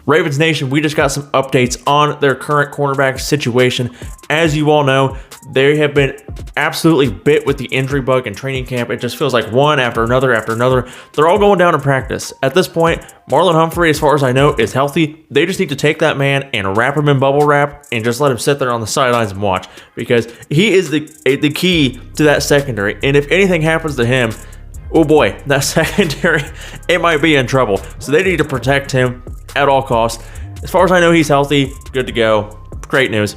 Ravens Nation, we just got some updates on their current cornerback situation. As you all know, they have been absolutely bit with the injury bug in training camp. It just feels like one after another after another. They're all going down in practice. At this point, Marlon Humphrey, as far as I know, is healthy. They just need to take that man and wrap him in bubble wrap and just let him sit there on the sidelines and watch, because he is the key to that secondary. And if anything happens to him, oh boy, that secondary, it might be in trouble. So they need to protect him at all costs. As far as I know, he's healthy, good to go. Great news.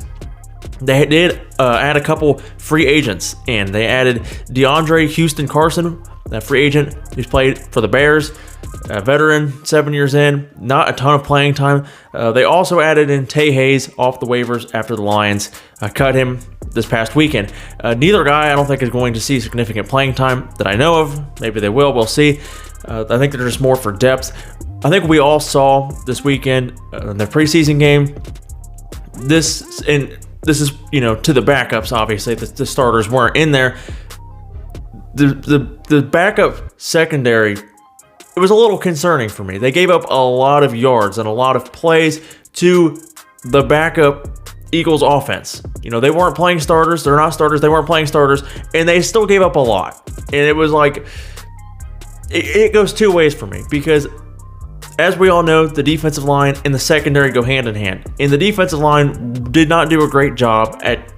They did add a couple free agents, and they added DeAndre Houston Carson, that free agent who's played for the Bears, a veteran, 7 years in, not a ton of playing time. They also added in Tay Hayes off the waivers after the Lions cut him this past weekend. Neither guy I don't think is going to see significant playing time that I know of. Maybe they will, we'll see. I think they're just more for depth. I think we all saw this weekend in the preseason game. This is, you know, to the backups, obviously. The starters weren't in there. The backup secondary, it was a little concerning for me. They gave up a lot of yards and a lot of plays to the backup Eagles offense. You know, they weren't playing starters. They're not starters. They weren't playing starters. And they still gave up a lot. And it was like, it goes two ways for me, because as we all know, the defensive line and the secondary go hand in hand. And the defensive line did not do a great job at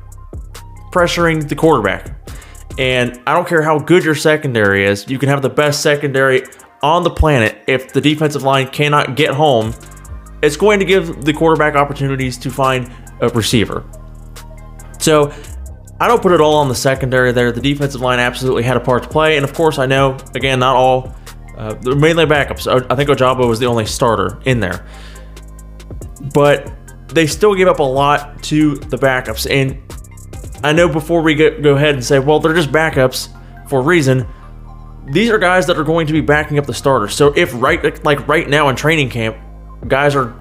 pressuring the quarterback. And I don't care how good your secondary is, you can have the best secondary on the planet. If the defensive line cannot get home, it's going to give the quarterback opportunities to find a receiver. So I don't put it all on the secondary there. The defensive line absolutely had a part to play. And of course, I know, again, not all. They're mainly backups. I think Ojabo was the only starter in there. But they still gave up a lot to the backups. And I know before we go ahead and say, well, they're just backups for a reason, these are guys that are going to be backing up the starters. So if right now in training camp, guys are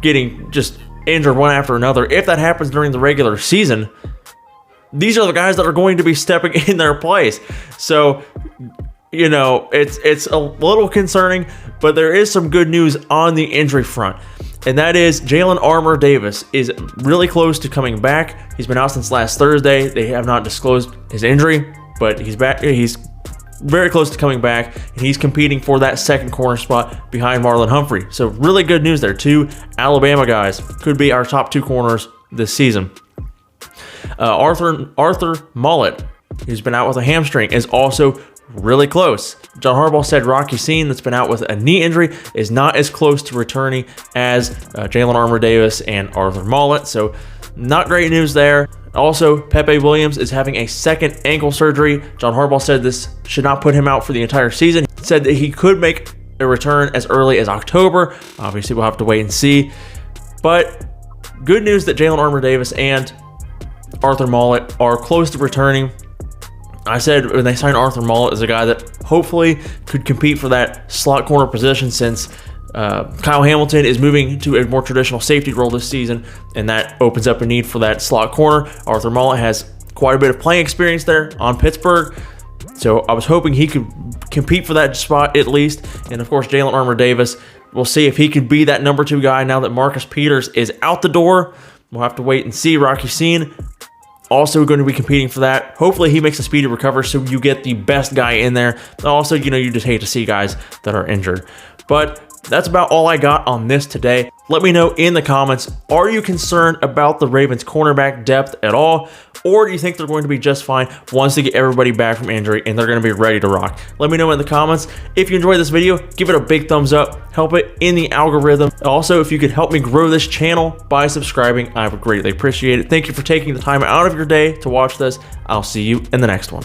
getting just injured one after another, if that happens during the regular season, these are the guys that are going to be stepping in their place. So, you know, it's a little concerning, but there is some good news on the injury front. And that is Jalen Armour-Davis is really close to coming back. He's been out since last Thursday. They have not disclosed his injury, but he's back. He's very close to coming back, and he's competing for that second corner spot behind Marlon Humphrey. So really good news there. Two Alabama guys could be our top two corners this season. Arthur Mollett, who's been out with a hamstring, is also really close. John Harbaugh said Rocky Sean, that's been out with a knee injury, is not as close to returning as Jalen Armour-Davis and Arthur Mollett. So not great news there. Also, Pepe Williams is having a second ankle surgery. John Harbaugh said this should not put him out for the entire season. He said that he could make a return as early as October. Obviously, we'll have to wait and see. But good news that Jalen Armour-Davis and Arthur Mollett are close to returning. I said when they signed Arthur Mollett as a guy that hopefully could compete for that slot corner position, since Kyle Hamilton is moving to a more traditional safety role this season, and that opens up a need for that slot corner. Arthur Mollett has quite a bit of playing experience there on Pittsburgh, so I was hoping he could compete for that spot at least. And of course, Jalen Armour-Davis, we'll see if he could be that number two guy now that Marcus Peters is out the door. We'll have to wait and see. Rocky Sean also going to be competing for that. Hopefully he makes a speedy recovery so you get the best guy in there. Also, you know, you just hate to see guys that are injured. But that's about all I got on this today. Let me know in the comments, are you concerned about the Ravens cornerback depth at all? Or do you think they're going to be just fine once they get everybody back from injury and they're going to be ready to rock? Let me know in the comments. If you enjoyed this video, give it a big thumbs up. Help it in the algorithm. Also, if you could help me grow this channel by subscribing, I would greatly appreciate it. Thank you for taking the time out of your day to watch this. I'll see you in the next one.